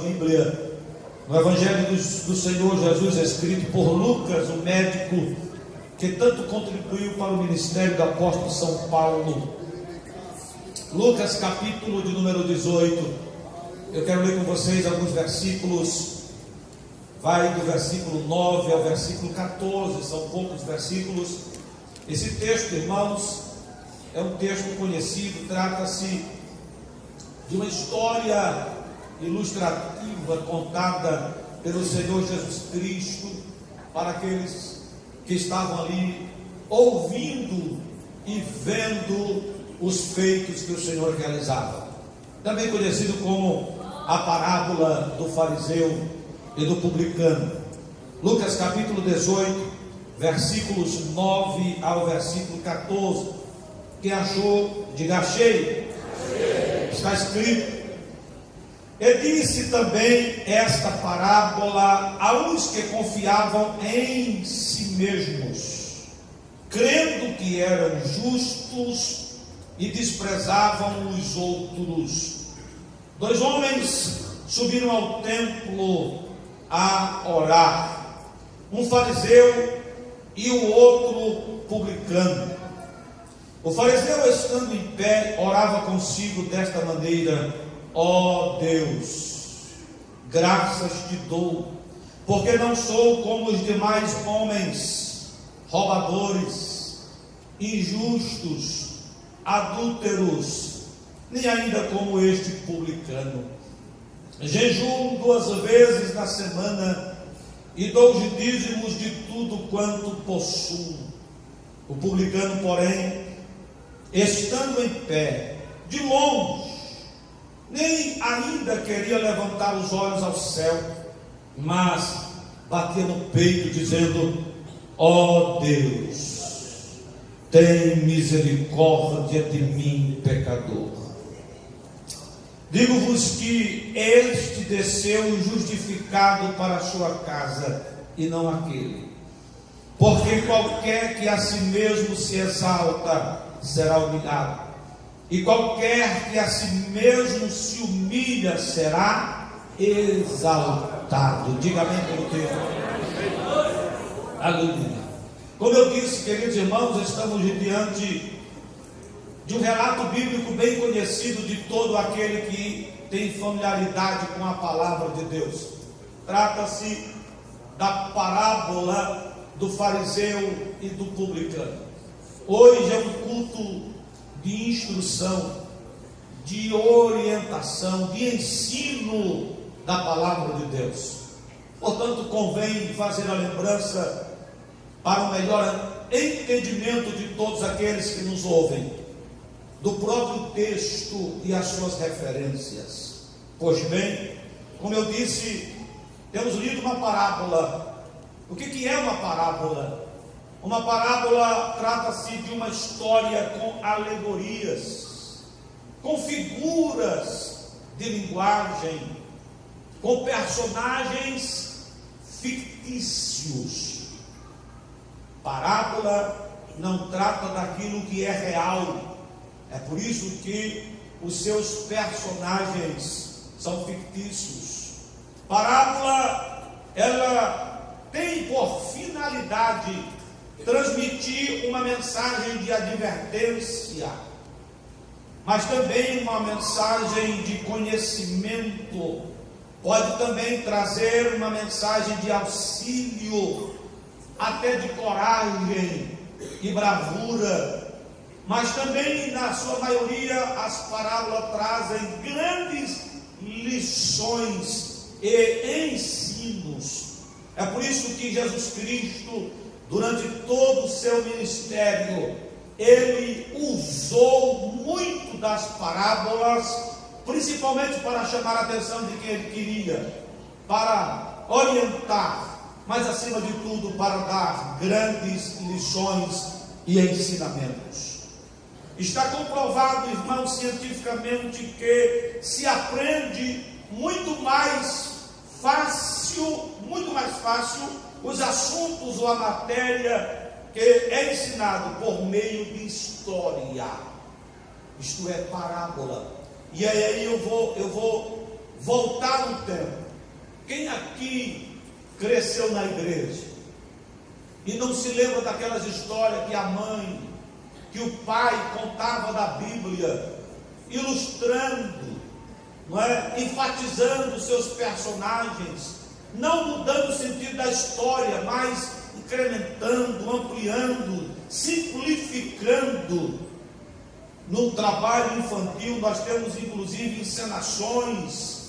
Bíblia, no Evangelho do Senhor Jesus, escrito por Lucas, o médico que tanto contribuiu para o ministério do apóstolo São Paulo. Lucas, capítulo de número 18. Eu quero ler com vocês alguns versículos. Vai do versículo 9 ao versículo 14, são poucos versículos. Esse texto, irmãos, é um texto conhecido, trata-se de uma história ilustrativa contada pelo Senhor Jesus Cristo para aqueles que estavam ali ouvindo e vendo os feitos que o Senhor realizava. Também conhecido como a parábola do fariseu e do publicano. Lucas capítulo 18, versículos 9 ao versículo 14. Quem achou, diga achei. Está escrito: e disse também esta parábola aos que confiavam em si mesmos, crendo que eram justos e desprezavam os outros. Dois homens subiram ao templo a orar, um fariseu e o outro publicano. O fariseu, estando em pé, orava consigo desta maneira: ó Deus, graças te dou, porque não sou como os demais homens, roubadores, injustos, adúlteros, nem ainda como este publicano. Jejuo 2 vezes na semana e dou os dízimos de tudo quanto possuo. O publicano, porém, estando em pé, de longe, nem ainda queria levantar os olhos ao céu, mas batia no peito, dizendo: ó Deus, tem misericórdia de mim, pecador. Digo-vos que este desceu justificado para a sua casa, e não aquele. Porque qualquer que a si mesmo se exalta será humilhado, e qualquer que a si mesmo se humilha será exaltado. Diga amém pelo texto. Aleluia. Como eu disse, queridos irmãos, estamos diante de um relato bíblico bem conhecido de todo aquele que tem familiaridade com a palavra de Deus. Trata-se da parábola do fariseu e do publicano. Hoje é um culto de instrução, de orientação, de ensino da palavra de Deus. Portanto, convém fazer a lembrança para o melhor entendimento de todos aqueles que nos ouvem do próprio texto e as suas referências. Pois bem, como eu disse, temos lido uma parábola. O que é uma parábola? Uma parábola trata-se de uma história com alegorias, com figuras de linguagem, com personagens fictícios. Parábola não trata daquilo que é real. É por isso que os seus personagens são fictícios. Parábola, ela tem por finalidade transmitir uma mensagem de advertência, mas também uma mensagem de conhecimento. Pode também trazer uma mensagem de auxílio, até de coragem e bravura. Mas também, na sua maioria, as parábolas trazem grandes lições e ensinos. É por isso que Jesus Cristo, durante todo o seu ministério, ele usou muito das parábolas, principalmente para chamar a atenção de quem ele queria, para orientar, mas acima de tudo para dar grandes lições e ensinamentos. Está comprovado, irmãos, cientificamente, que se aprende muito mais fácil os assuntos ou a matéria que é ensinado por meio de história, isto é, parábola. E aí eu vou voltar no tempo. Quem aqui cresceu na igreja e não se lembra daquelas histórias que a mãe, que o pai contava da Bíblia, ilustrando, não é? Enfatizando seus personagens, não mudando o sentido da história, mas incrementando, ampliando, simplificando. No trabalho infantil nós temos inclusive encenações,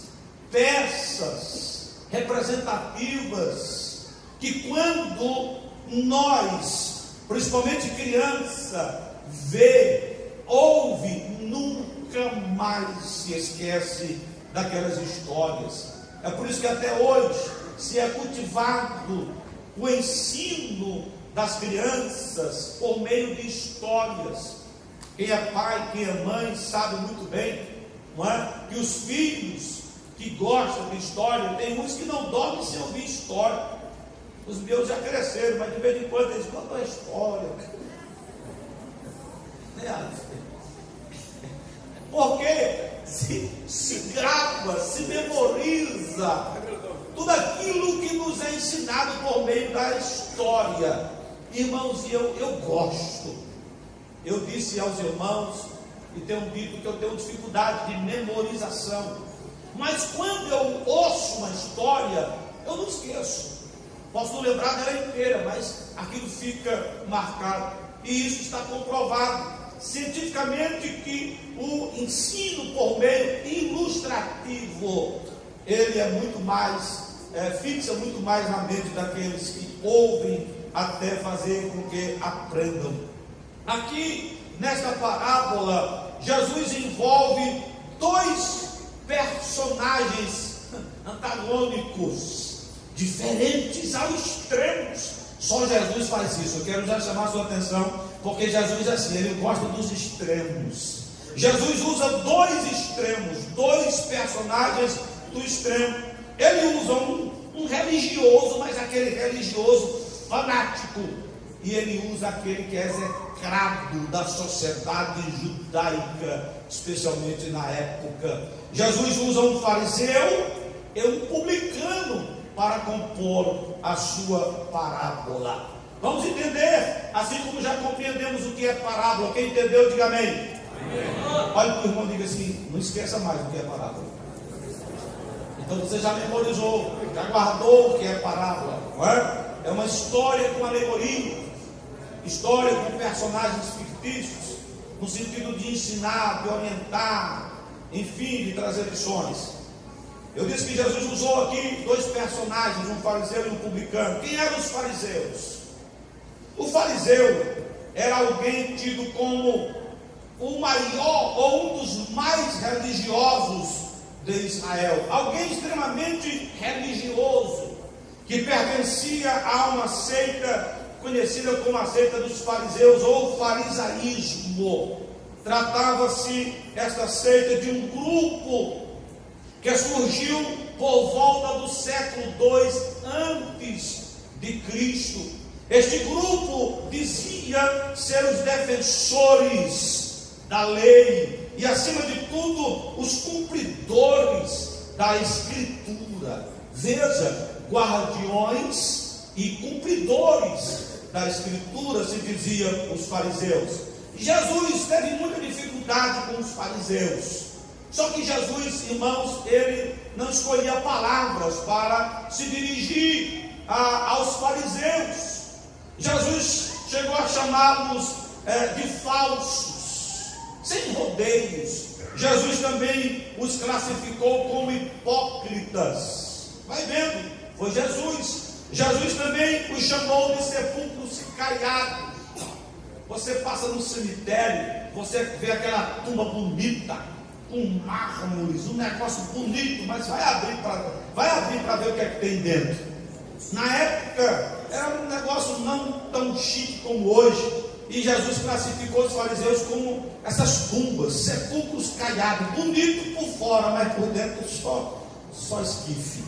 peças representativas, que quando nós, principalmente criança, vê, ouve, nunca mais se esquece daquelas histórias. É por isso que até hoje se é cultivado o ensino das crianças por meio de histórias. Quem é pai, quem é mãe, sabe muito bem, não é? Que os filhos que gostam de história, tem uns que não dormem sem ouvir história. Os meus já cresceram, mas de vez em quando eles contam a história. Porque se grava, se memoriza tudo aquilo que nos é ensinado por meio da história. Irmãos, e eu gosto. Eu disse aos irmãos, e tenho dito que eu tenho dificuldade de memorização, mas quando eu ouço uma história, eu não esqueço. Posso não lembrar dela inteira, mas aquilo fica marcado, e isso está comprovado cientificamente, que o ensino por meio ilustrativo, ele é muito mais, fixa muito mais na mente daqueles que ouvem, até fazer com que aprendam. Aqui, nesta parábola, Jesus envolve dois personagens antagônicos, diferentes ao extremos. Só Jesus faz isso. Eu quero já chamar a sua atenção, porque Jesus é assim, ele gosta dos extremos. Jesus usa dois extremos, dois personagens do extremo. Ele usa um religioso, mas aquele religioso fanático, e ele usa aquele que é execrado da sociedade judaica, especialmente na época. Jesus usa um fariseu e um publicano para compor a sua parábola. Vamos entender, assim como já compreendemos o que é parábola. Quem entendeu, diga amém. Amém. Olha para o irmão e diga assim: não esqueça mais o que é parábola. Então você já memorizou, já guardou o que é parábola, não é? É uma história com alegoria, história com personagens fictícios, no sentido de ensinar, de orientar, enfim, de trazer lições. Eu disse que Jesus usou aqui dois personagens, um fariseu e um publicano. Quem eram os fariseus? O fariseu era alguém tido como o maior ou um dos mais religiosos de Israel, alguém extremamente religioso, que pertencia a uma seita conhecida como a seita dos fariseus, ou farisaísmo. Tratava-se esta seita de um grupo que surgiu por volta do século II antes de Cristo. Este grupo dizia ser os defensores da lei e, acima de tudo, os cumpridores da Escritura. Veja, guardiões e cumpridores da Escritura, se dizia os fariseus. Jesus teve muita dificuldade com os fariseus. Só que Jesus, irmãos, ele não escolhia palavras para se dirigir aos fariseus. Jesus chegou a chamá-los de falsos, sem rodeios. Jesus também os classificou como hipócritas. Vai vendo, foi Jesus. Jesus também os chamou de sepulcros caiados. Você passa no cemitério, você vê aquela tumba bonita, com mármores, um negócio bonito, mas vai abrir para ver o que é que tem dentro. Na época era um negócio não tão chique como hoje, e Jesus classificou os fariseus como essas tumbas, sepulcros caiados, bonito por fora, mas por dentro só esquife.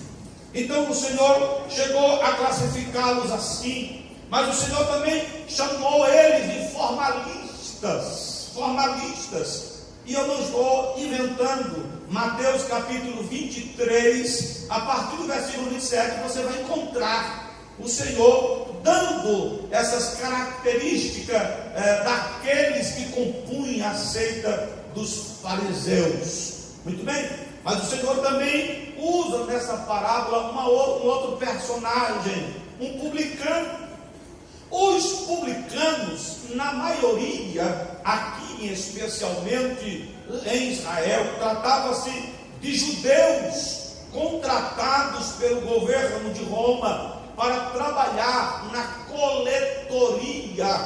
Então o Senhor chegou a classificá-los assim, mas o Senhor também chamou eles de formalistas. E eu não estou inventando, Mateus capítulo 23, a partir do versículo 27, você vai encontrar o Senhor dando essas características daqueles que compunham a seita dos fariseus. Muito bem? Mas o Senhor também usa nessa parábola um outro personagem, um publicano. Os publicanos, na maioria, aqui especialmente em Israel, tratava-se de judeus contratados pelo governo de Roma para trabalhar na coletoria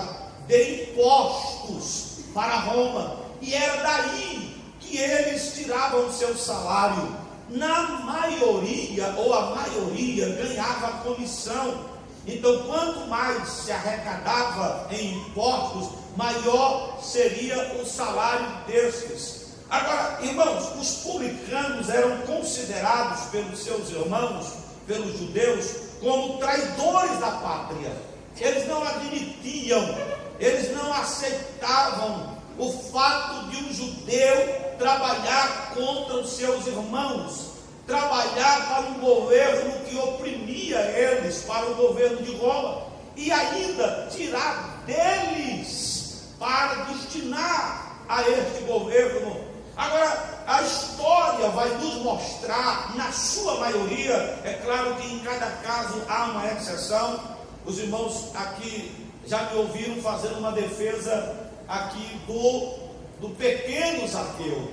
de impostos para Roma, e era daí que eles tiravam o seu salário. Na maioria, ou a maioria, ganhava comissão. Então, quanto mais se arrecadava em impostos, maior seria o salário desses. Agora, irmãos, os publicanos eram considerados pelos seus irmãos, pelos judeus, como traidores da pátria. Eles não admitiam, eles não aceitavam o fato de um judeu trabalhar contra os seus irmãos, trabalhar para um governo que oprimia eles, para o governo de Roma, e ainda tirar deles para destinar a este governo. Agora, a história vai nos mostrar, na sua maioria, é claro que em cada caso há uma exceção. Os irmãos aqui já me ouviram fazendo uma defesa aqui do pequeno Zaqueu.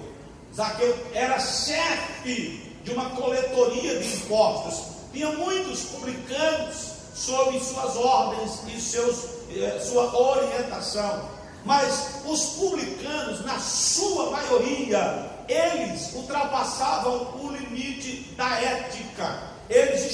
Zaqueu era chefe de uma coletoria de impostos, tinha muitos publicanos sob suas ordens e sua orientação, mas os publicanos, na sua maioria, eles ultrapassavam o limite da ética, eles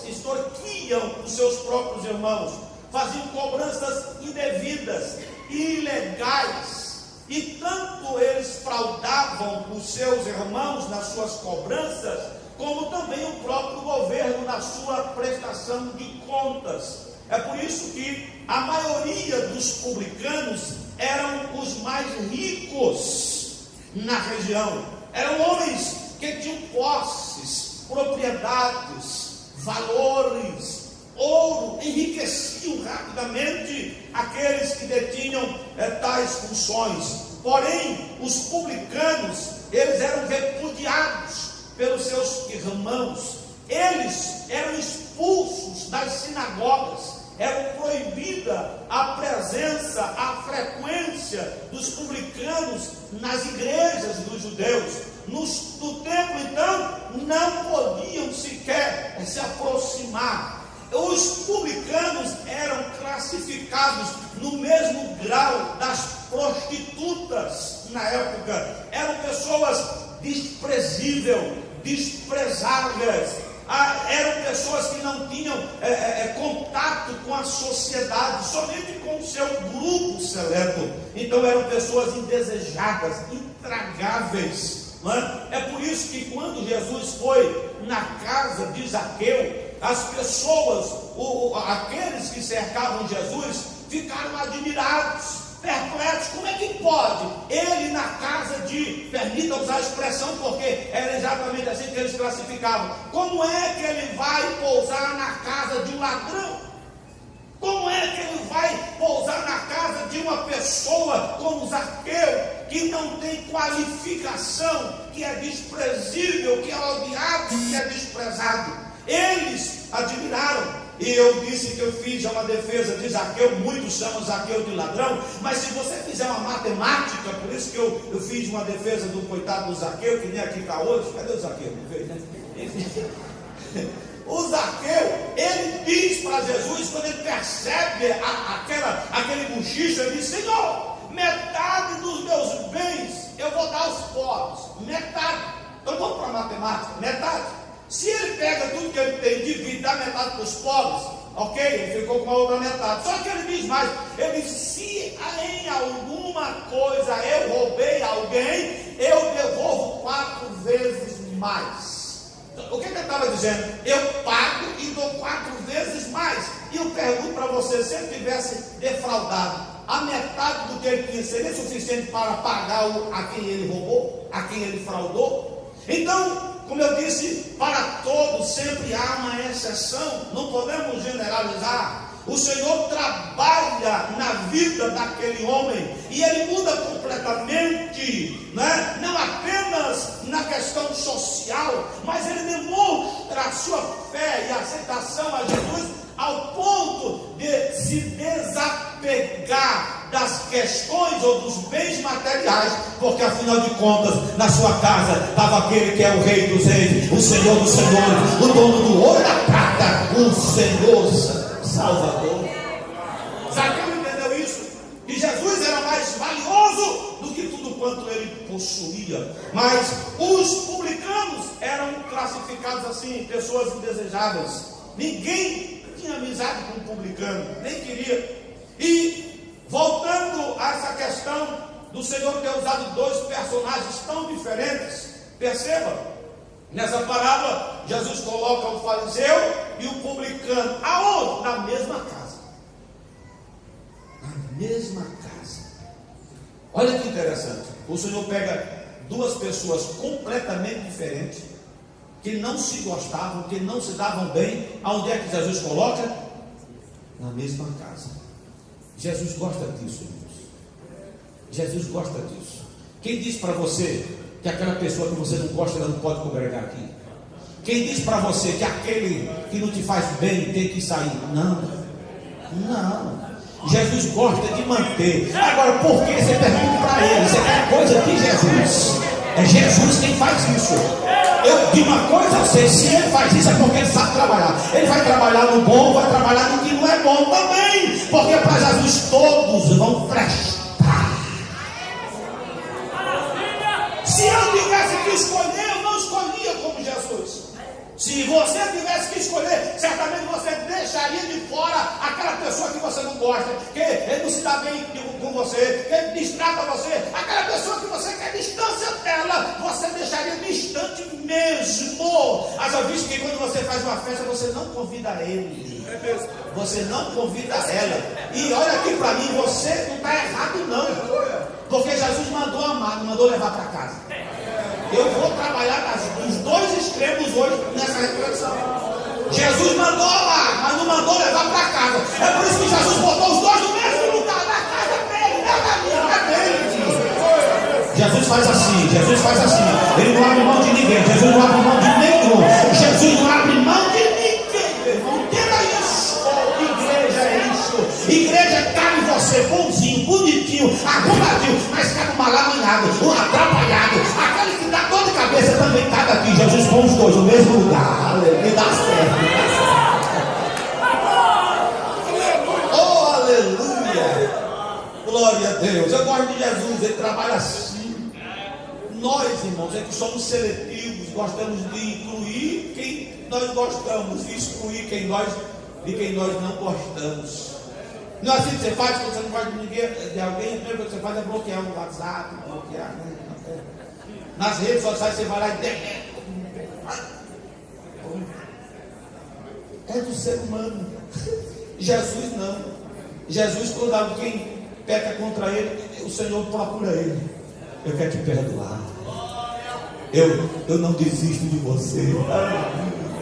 extorquiam os seus próprios irmãos, faziam cobranças indevidas, ilegais, e tanto eles fraudavam os seus irmãos nas suas cobranças, como também o próprio governo na sua prestação de contas. É por isso que a maioria dos publicanos eram os mais ricos na região. Eram homens que tinham posses, propriedades, valores, ouro, enriqueciam rapidamente aqueles que detinham tais funções. Porém, os publicanos, eles eram repudiados pelos seus irmãos, eles eram expulsos das sinagogas, era proibida a presença, a frequência dos publicanos nas igrejas dos judeus. No templo, então, não podiam sequer se aproximar. Os publicanos eram classificados no mesmo grau das prostitutas na época. Eram pessoas desprezíveis, desprezáveis. Eram pessoas que não tinham contato com a sociedade, somente com o seu grupo seleto. Então eram pessoas indesejadas, intragáveis. Não é? É por isso que quando Jesus foi na casa de Zaqueu, as pessoas, aqueles que cercavam Jesus, ficaram admirados, perplexos. Como é que pode ele na casa de, permita usar a expressão porque era exatamente assim que eles classificavam, como é que ele vai pousar na casa de um ladrão? Como é que ele vai pousar na casa de uma pessoa como Zaqueu, que não tem qualificação, que é desprezível, que é odiado, que é desprezado? Eles admiraram. E eu disse que eu fiz uma defesa de Zaqueu. Muitos chamam Zaqueu de ladrão, mas se você fizer uma matemática, por isso que eu fiz uma defesa do coitado do Zaqueu, que nem aqui está hoje. Cadê o Zaqueu? Não veio, né? O Zaqueu, ele diz para Jesus, quando ele percebe aquele buchicho, ele diz: Senhor, metade dos meus bens eu vou dar aos pobres. Metade. Então vamos para a matemática, metade. Se ele pega tudo que ele tem, divide, dá metade para os pobres, ok, ele ficou com a outra metade. Só que ele diz mais, ele diz: se em alguma coisa eu roubei alguém, eu devolvo 4 vezes mais. Então, o que ele estava dizendo? Eu pago e dou 4 vezes mais. E eu pergunto para você, se ele tivesse defraudado, a metade do que ele tinha seria suficiente para pagar a quem ele roubou, a quem ele fraudou? Então, como eu disse, para todos sempre há uma exceção, não podemos generalizar. O Senhor trabalha na vida daquele homem e ele muda completamente, né? Não apenas na questão social, mas ele demonstra a sua fé e aceitação a Jesus ao ponto de se desapegar das questões ou dos bens materiais, porque afinal de contas, na sua casa estava aquele que é o Rei dos Reis, o Senhor dos Senhores, o dono do ouro e da prata, o Senhor Salvador. Zaqueu entendeu isso, que Jesus era mais valioso do que tudo quanto ele possuía. Mas os publicanos eram classificados assim, pessoas indesejáveis. Ninguém tinha amizade com o publicano, nem queria. E voltando a essa questão do Senhor ter usado dois personagens tão diferentes, perceba, nessa parábola, Jesus coloca o fariseu e o publicano. Aonde? Na mesma casa. Na mesma casa. Olha que interessante. O Senhor pega duas pessoas completamente diferentes, que não se gostavam, que não se davam bem. Aonde é que Jesus coloca? Na mesma casa. Jesus gosta disso, irmãos. Jesus gosta disso. Quem diz para você que aquela pessoa que você não gosta, ela não pode congregar aqui? Quem diz para você que aquele que não te faz bem tem que sair? Não, não. Jesus gosta de manter. Agora, por que você pergunta para ele? Você quer coisa de Jesus? É Jesus quem faz isso. Eu digo uma coisa a você: se ele faz isso é porque ele sabe trabalhar. Ele vai trabalhar no bom, vai trabalhar no que não é bom também, porque para Jesus todos vão prestar. Se eu tivesse que escolher, eu não escolhia como Jesus. Se você tivesse que escolher, certamente você deixaria de fora aquela pessoa que você não gosta, que ele não se dá bem com você, que ele distrata você, aquela pessoa que você quer distância dela, você deixaria distante mesmo. Haja visto que quando você faz uma festa, você não convida ele, você não convida ela. E olha aqui para mim, você não está errado não, porque Jesus mandou amar, não mandou levar para casa. Eu vou trabalhar nos dois extremos hoje nessa reflexão. Jesus mandou amar, mas não mandou levar para casa. É por isso que Jesus botou os dois no mesmo lugar, na casa dele, na minha, na dele. Jesus faz assim, Jesus faz assim. Ele não abre mão de ninguém, Jesus não abre mão de nenhum. Jesus não abre mão de ninguém. Entenda isso. Igreja é isso. Igreja cabe em você, bonzinho, bonitinho, arrumadinho, mas cabe mal amanhado, atrapalhado, aquele que dá dor de cabeça também cabe aqui. Jesus põe os dois no mesmo lugar. Me dá certo. Oh, aleluia. Glória a Deus. Eu gosto de Jesus, ele trabalha assim. Nós, irmãos, é que somos seletivos, gostamos de incluir quem nós gostamos e excluir quem nós não gostamos. Não é assim que você faz quando você não gosta de ninguém, de alguém. A primeira coisa que você faz é bloquear o WhatsApp, bloquear. Nas redes sociais você vai lá e deleta. É do ser humano. Jesus não. Jesus, quando alguém peca contra ele, o Senhor procura ele. Eu quero te perdoar. Eu não desisto de você.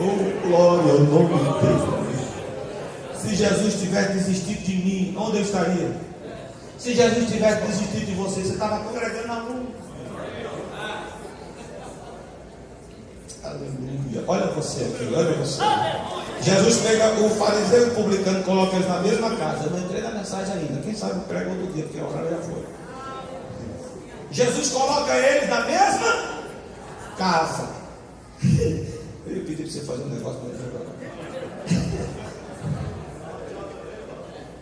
Oh, glória ao nome de Deus. Se Jesus tivesse desistido de mim, onde eu estaria? Se Jesus tivesse desistido de você, você estava congregando na rua. Aleluia. Olha você aqui, olha você. Jesus pega o fariseu e o publicano, coloca eles na mesma casa. Eu não entrei na mensagem ainda. Quem sabe prega outro dia, porque a hora já foi. Jesus coloca eles na mesma casa. Eu ia pedir para você fazer um negócio para ele.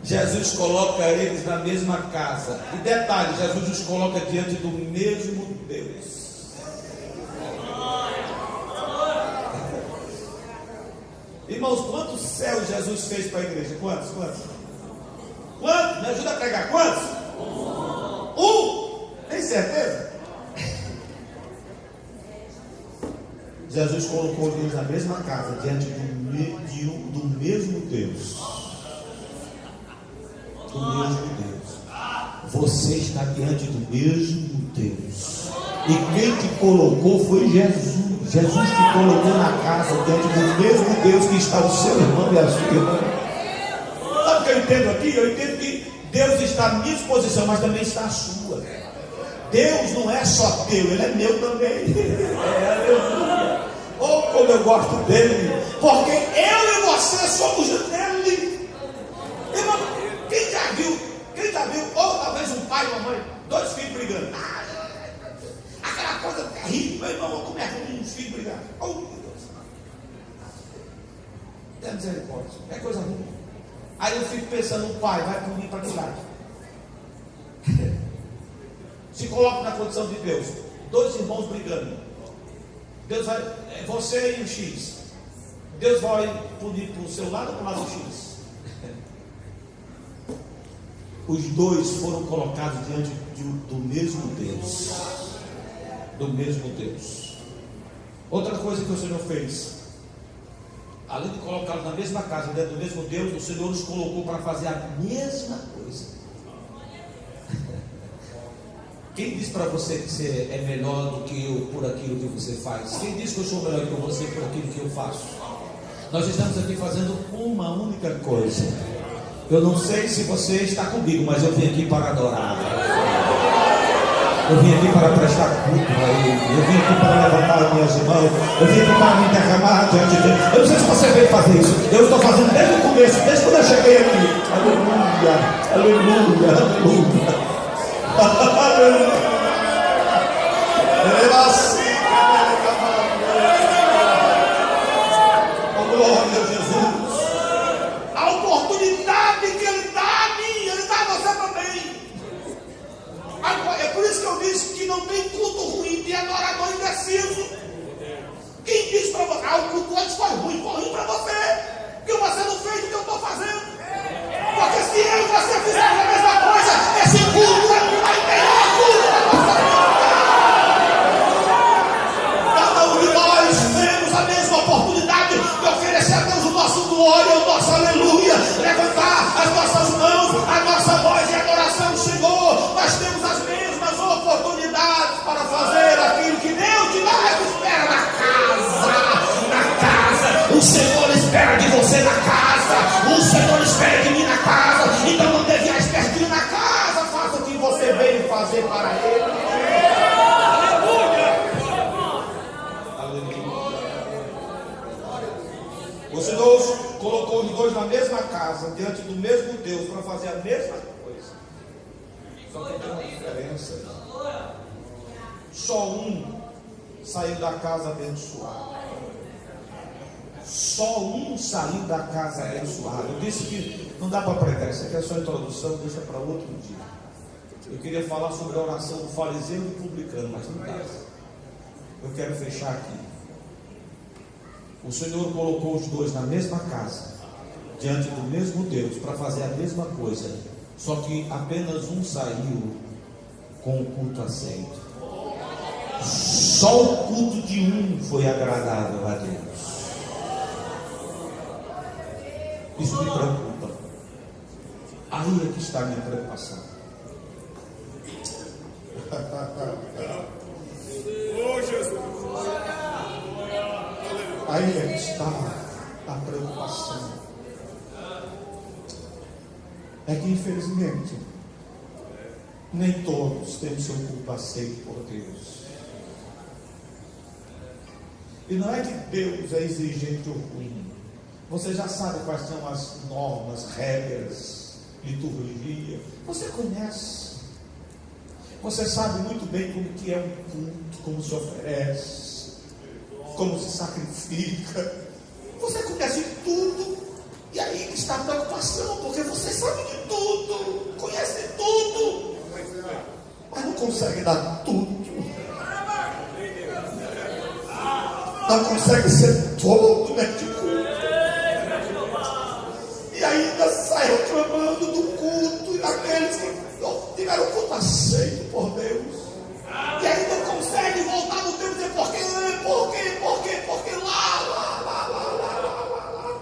Jesus coloca eles na mesma casa. E detalhe, Jesus os coloca diante do mesmo Deus. Irmãos, quantos céus Jesus fez para a igreja? Quantos? Quantos? Me ajuda a pregar. Quantos? Tem certeza? Jesus colocou eles na mesma casa, diante do mesmo Deus. Do mesmo Deus. Você está diante do mesmo Deus. E quem te colocou foi Jesus. Jesus te colocou na casa diante do mesmo Deus que está o seu irmão e a sua irmã. Sabe o que eu entendo aqui? Eu entendo que Deus está à minha disposição, mas também está à sua. Deus não é só teu, Ele é meu também. Aleluia. Oh, como eu gosto dele, porque eu e você somos dele. Irmão, quem já viu, ou talvez um pai e uma mãe, dois filhos brigando? Aquela coisa terrível, meu irmão, como é ruim os filhos brigando? Oh, meu Deus. Tem misericórdia, é coisa ruim. Aí eu fico pensando, o pai vai punir para que lado? Se coloca na condição de Deus, dois irmãos brigando. Deus vai, você e o X. Deus vai punir para o seu lado ou para o lado do X? Os dois foram colocados diante do mesmo Deus. Do mesmo Deus. Outra coisa que o Senhor fez, além de colocá-los na mesma casa, dentro do mesmo Deus, o Senhor os colocou para fazer a mesma coisa. Quem diz para você que você é melhor do que eu por aquilo que você faz? Quem diz que eu sou melhor que você por aquilo que eu faço? Nós estamos aqui fazendo uma única coisa. Eu não sei se você está comigo, mas eu vim aqui para adorar. Eu vim aqui para prestar culto a Ele. Eu vim aqui para levantar as minhas mãos. Eu vim aqui para me derramar diante de Deus. Eu não sei se você veio fazer isso. Eu estou fazendo desde o começo, desde quando eu cheguei aqui. Aleluia, aleluia, aleluia. Oh, glória a Jesus. A oportunidade que Ele dá a mim, Ele dá a você também. É por isso que eu disse que não tem culto ruim de adorador indeciso. Quem diz para você, o culto antes foi ruim para você, porque você não fez o que eu estou fazendo. Porque se eu e você fizermos a mesma coisa, esse culto é o melhor culto da nossa vida. Cada um de nós temos a mesma oportunidade de oferecer a Deus o nosso glória, o nosso aleluia, levantar as nossas mãos, a nossa voz de adoração. Senhor, nós temos as mesmas oportunidades para fazer aquilo que Deus de nós espera na casa. Na casa, o Senhor espera de você na casa, o Senhor espera de mim na casa. Então não devia pertinho na casa, faça o que você veio fazer para Ele. Aleluia. O Senhor colocou os dois na mesma casa, diante do mesmo Deus, para fazer a mesma coisa. Só que tem uma diferença. Só um saiu da casa abençoado. Só um saiu da casa abençoado. Eu disse que não dá para pregar, isso aqui é só introdução, deixa para outro dia. Eu queria falar sobre a oração do fariseu e do publicano, mas não dá. Eu quero fechar aqui. O Senhor colocou os dois na mesma casa, diante do mesmo Deus, para fazer a mesma coisa. Só que apenas um saiu com o culto aceito. Só o culto de um foi agradável a Deus. Isso me preocupa. Aí é que está a minha preocupação. Aí é que está a preocupação. É que infelizmente nem todos têm seu culto aceito por Deus. E não é que Deus é exigente ou ruim. Você já sabe quais são as normas, regras, liturgia. Você conhece. Você sabe muito bem como que é um culto, como se oferece, como se sacrifica. Você conhece tudo. E aí que está a preocupação, porque você sabe de tudo, conhece tudo, mas não consegue dar tudo. Não consegue ser todo neste culto. E ainda sai reclamando do culto e daqueles que tiveram o culto aceito por Deus. E ainda consegue voltar no tempo e dizer por quê, porque lá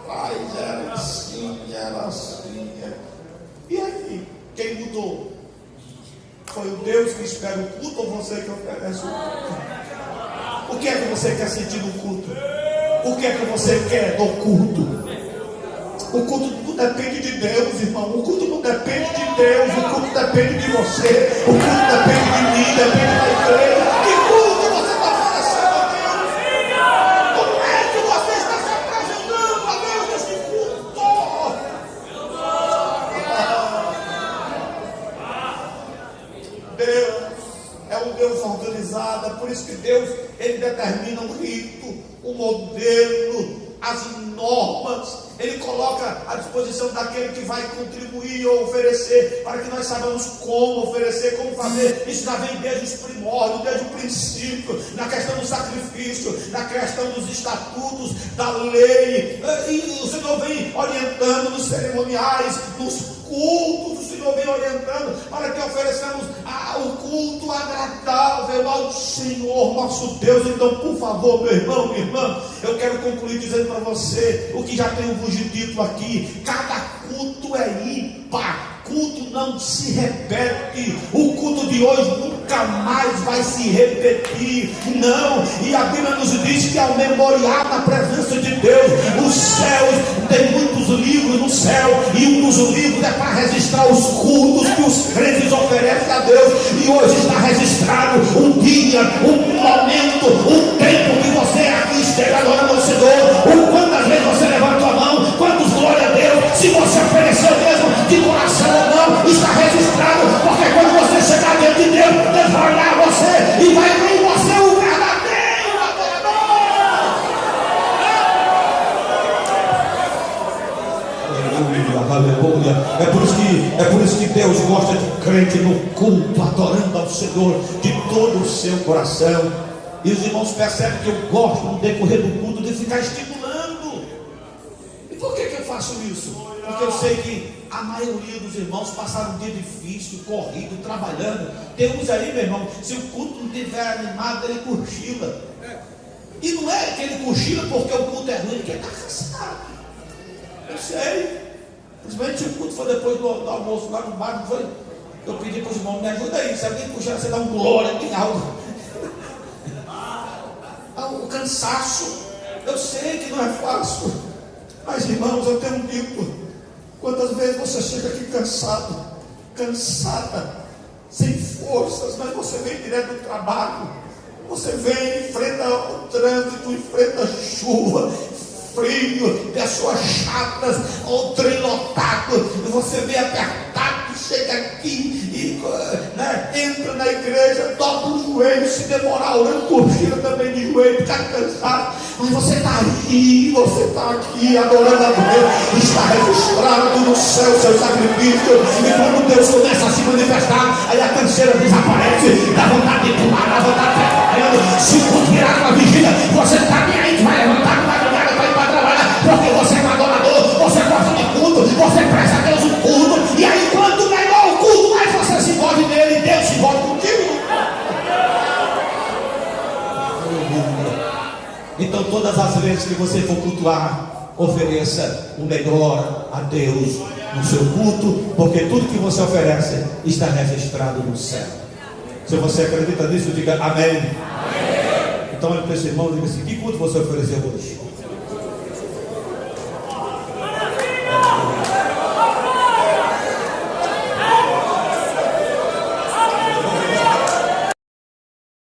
atrás era assim. E aí, quem mudou? Foi o Deus que espera o culto ou você que oferece o culto? O que é que você quer sentir no culto? O que é que você quer do culto? O culto não depende de Deus, irmão. O culto não depende de Deus. O culto depende de você. O culto depende de mim, depende da igreja. Que culto você está oferecendo a Deus? Como é que você está se apresentando a Deus neste culto? Deus é um Deus organizado. É por isso que Deus, Ele determina um rito, um modelo, as normas. Ele coloca à disposição daquele que vai contribuir ou oferecer, para que nós saibamos como oferecer, como fazer. Isso já vem desde os primórdios, desde o princípio, na questão do sacrifício, na questão dos estatutos, da lei. E o Senhor vem orientando nos cerimoniais, nos cultos. O Senhor vem orientando para que ofereçamos o culto agradável ao Senhor nosso Deus. Então, por favor, meu irmão, minha irmã, eu quero concluir dizendo para você o que já tenho vos dito aqui: cada culto é ímpar. Culto não se repete. O culto de hoje nunca mais vai se repetir. Não. E a Bíblia nos diz que ao memoriar na presença de Deus, os céus, tem muitos livros no céu, e um dos livros é para registrar os cultos que os crentes oferecem a Deus. E hoje está registrado um dia, um momento, um tempo que você aqui esteja adorando ao Senhor. Quantas vezes você levantou a mão, quantos glória a Deus, se você ofereceu mesmo de coração ou não, está registrado, porque quando você chegar diante de Deus, Deus vai olhar você e vai ver em você o verdadeiro adorador. Aleluia. É por isso que Deus gosta de crente no culto, adorando ao Senhor de todo o seu coração. E os irmãos percebem que eu gosto, no decorrer do culto, de ficar estimulando. E por que eu faço isso? Porque eu sei que a maioria dos irmãos passaram um dia difícil, corrido, trabalhando. Tem uns aí, meu irmão, se o culto não estiver animado, ele cochila. E não é que ele cochila porque o culto é ruim, porque ele está cansado. Eu sei. Principalmente se o culto for depois do almoço lá no bar, não foi? Eu pedi para os irmãos, me ajuda aí. Se alguém puxar, você dá um glória, tem algo. O cansaço. Eu sei que não é fácil. Mas, irmãos, eu tenho dito: quantas vezes você chega aqui cansado, cansada, sem forças, mas você vem direto do trabalho, você vem, enfrenta o trânsito, enfrenta a chuva, frio, tem as suas chatas, o trem lotado, e você vem apertado, chega aqui e entra na igreja, dobra o joelho, se demorar orando, cochila também de joelho, fica cansado, mas você está aí, você está aqui adorando a Deus, está registrado no céu o seu sacrifício. E quando Deus começa a se manifestar, aí a canseira desaparece, dá vontade de pular, dá vontade de trabalhando. Se for virar uma vigília, você está bem aí, vai levantar de madrugada para ir para trabalhar, porque você é um adorador, você gosta de culto, você presta a Deus o culto. E aí, quanto melhor o culto, mais você se envolve nele, Deus se envolve contigo. Então, todas as vezes que você for cultuar, ofereça o melhor a Deus no seu culto, porque tudo que você oferece está registrado no céu. Se você acredita nisso, diga amém. Amém. Então, olhe para esse irmão e diga assim: que culto você ofereceu hoje?